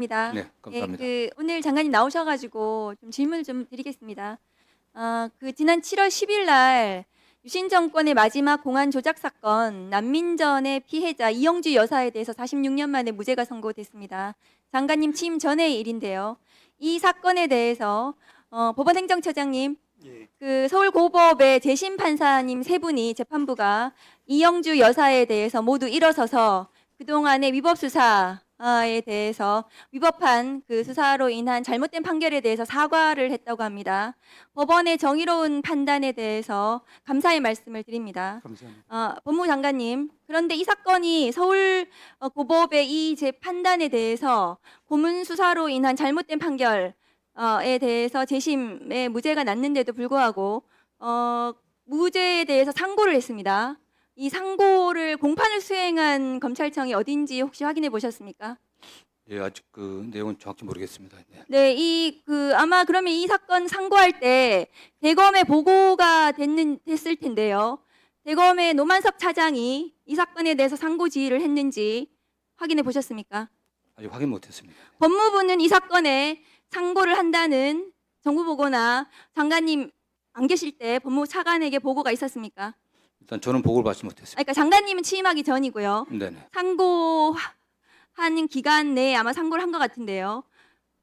입니다. 네, 감사합니다. 오늘 장관님 나오셔가지고 좀 질문을 좀 드리겠습니다. 지난 7월 10일 날 유신 정권의 마지막 공안 조작 사건 난민전의 피해자 이영주 여사에 대해서 46년 만에 무죄가 선고됐습니다. 장관님 취임 전의 일인데요. 이 사건에 대해서 법원행정처장님, 서울고법의 재심 판사님 세 분이 재판부가 이영주 여사에 대해서 모두 일어서서 그동안의 위법 수사에 대해서 위법한 그 수사로 인한 잘못된 판결에 대해서 사과를 했다고 합니다. 법원의 정의로운 판단에 대해서 감사의 말씀을 드립니다. 감사합니다. 법무장관님, 그런데 이 사건이 서울고법의 이 판단에 대해서 고문 수사로 인한 잘못된 판결에 대해서 재심에 무죄가 났는데도 불구하고 무죄에 대해서 상고를 했습니다. 이 상고를 공판을 수행한 검찰청이 어딘지 혹시 확인해 보셨습니까? 예, 아직 그 내용은 정확히 모르겠습니다. 네. 네, 아마 그러면 이 사건 상고할 때 대검에 보고가 됐을 텐데요. 대검의 노만석 차장이 이 사건에 대해서 상고 지휘를 했는지 확인해 보셨습니까? 아직 확인 못했습니다. 법무부는 이 사건에 상고를 한다는 정부 보고나 장관님 안 계실 때 법무부 차관에게 보고가 있었습니까? 일단 저는 보고를 받지 못했습니다. 그러니까 장관님은 취임하기 전이고요. 네네. 상고하는 기간 내에 아마 상고를 한 것 같은데요.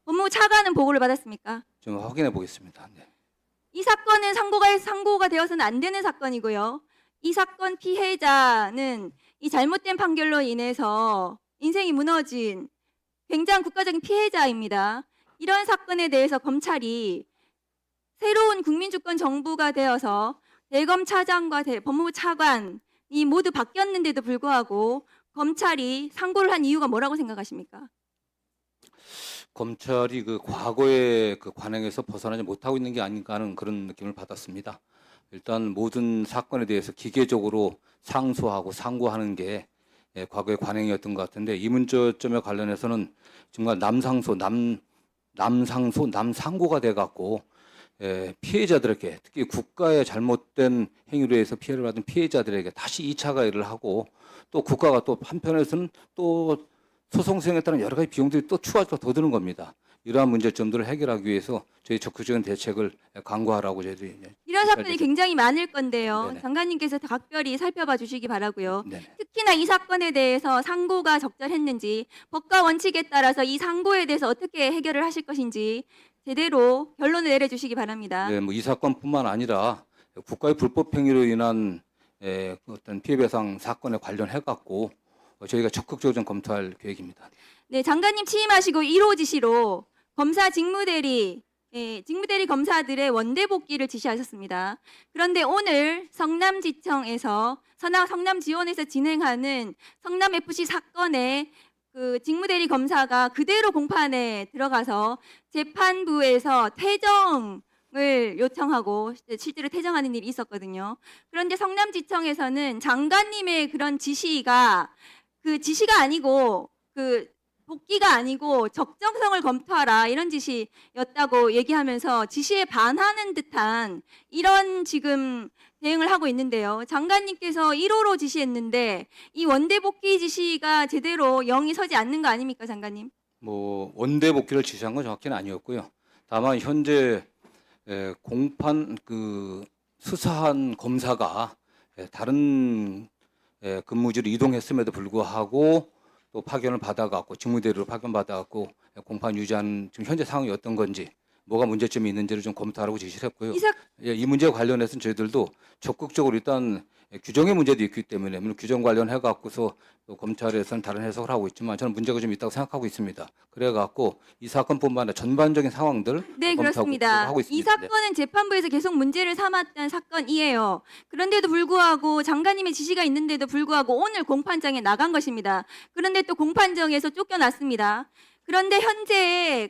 법무부 차관은 보고를 받았습니까? 좀 확인해 보겠습니다. 네. 이 사건은 상고가 되어서는 안 되는 사건이고요. 이 사건 피해자는 이 잘못된 판결로 인해서 인생이 무너진 굉장한 국가적인 피해자입니다. 이런 사건에 대해서 검찰이 새로운 국민주권 정부가 되어서 대검차장과 법무부 차관이 모두 바뀌었는데도 불구하고 검찰이 상고를 한 이유가 뭐라고 생각하십니까? 검찰이 그 과거의 그 관행에서 벗어나지 못하고 있는 게 아닌가 하는 그런 느낌을 받았습니다. 일단 모든 사건에 대해서 기계적으로 상소하고 상고하는 게 과거의 관행이었던 것 같은데 이 문제점에 관련해서는 정말 남상고가 돼갖고 피해자들에게 특히 국가의 잘못된 행위로 해서 피해를 받은 피해자들에게 다시 2차 가해를 하고 또 국가가 또 한편에서는 또 소송 수행에 따른 여러 가지 비용들이 또 추가적으로 더 드는 겁니다. 이러한 문제점들을 해결하기 위해서 저희 적극적인 대책을 강구하라고 저희들이 이런 사건이 굉장히 많을 건데요. 네네. 장관님께서 각별히 살펴봐 주시기 바라고요. 네네. 특히나 이 사건에 대해서 상고가 적절했는지 법과 원칙에 따라서 이 상고에 대해서 어떻게 해결을 하실 것인지 제대로 결론을 내려주시기 바랍니다. 네, 뭐 이 사건뿐만 아니라 국가의 불법 행위로 인한 어떤 피해배상 사건에 관련해 갖고 저희가 적극적으로 좀 검토할 계획입니다. 네, 장관님 취임하시고 1호 지시로 검사 직무대리 검사들의 원대 복귀를 지시하셨습니다. 그런데 오늘 성남지원에서 진행하는 성남FC 사건의 그 직무대리 검사가 그대로 공판에 들어가서 재판부에서 퇴정을 요청하고 실제로 퇴정하는 일이 있었거든요. 그런데 성남지청에서는 장관님의 그런 지시가 아니고 복귀가 아니고 적정성을 검토하라 이런 지시였다고 얘기하면서 지시에 반하는 듯한 이런 지금 대응을 하고 있는데요. 장관님께서 1호로 지시했는데 이 원대 복귀 지시가 제대로 영이 서지 않는 거 아닙니까, 장관님? 뭐 원대 복귀를 지시한 건 정확히는 아니었고요. 다만 현재 공판 수사한 검사가 다른 근무지로 이동했음에도 불구하고 또 파견을 받아갖고 직무대리로 파견받아갖고 공판 유지하는 지금 현재 상황이 어떤 건지 뭐가 문제점이 있는지를 좀 검토하라고 지시를 했고요. 이 문제와 관련해서는 저희들도 적극적으로 일단 규정의 문제도 있기 때문에 물론 규정 관련해 갖고서 또 검찰에서는 다른 해석을 하고 있지만 저는 문제가 좀 있다고 생각하고 있습니다. 그래갖고 이 사건뿐만 아니라 전반적인 상황들 네, 그렇습니다. 하고 있습니다. 이 사건은 재판부에서 계속 문제를 삼았던 사건이에요. 그런데도 불구하고 장관님의 지시가 있는데도 불구하고 오늘 공판장에 나간 것입니다. 그런데 또 공판장에서 쫓겨났습니다. 그런데 현재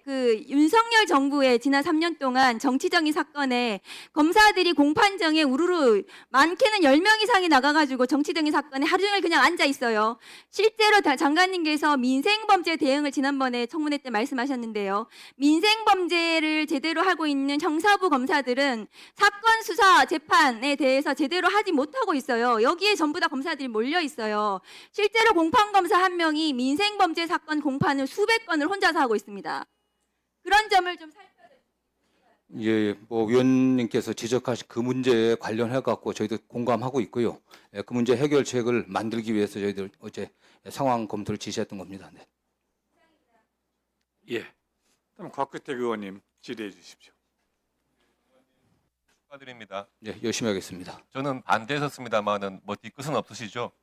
윤석열 정부의 지난 3년 동안 정치적인 사건에 검사들이 공판장에 우르르 많게는 10명 이상이 나가가지고 정치적인 사건에 하루 종일 그냥 앉아 있어요. 실제로 장관님께서 민생범죄 대응을 지난번에 청문회 때 말씀하셨는데요. 민생범죄를 제대로 하고 있는 형사부 검사들은 사건 수사 재판에 대해서 제대로 하지 못하고 있어요. 여기에 전부 다 검사들이 몰려 있어요. 실제로 공판검사 한 명이 민생범죄 사건 공판을 수백 건을 일을 혼자서 하고 있습니다. 그런 점을 좀 예, 뭐 위원님께서 지적하신 그 문제에 관련해 갖고 저희도 공감하고 있고요. 그 문제 해결책을 만들기 위해서 저희들 어제 상황 검토를 지시했던 겁니다. 네. 예. 그럼 곽규택 의원님 질의해 주십시오. 축하드립니다. 예, 열심히 하겠습니다. 저는 반대했었습니다만은 뭐 뒤끝은 없으시죠?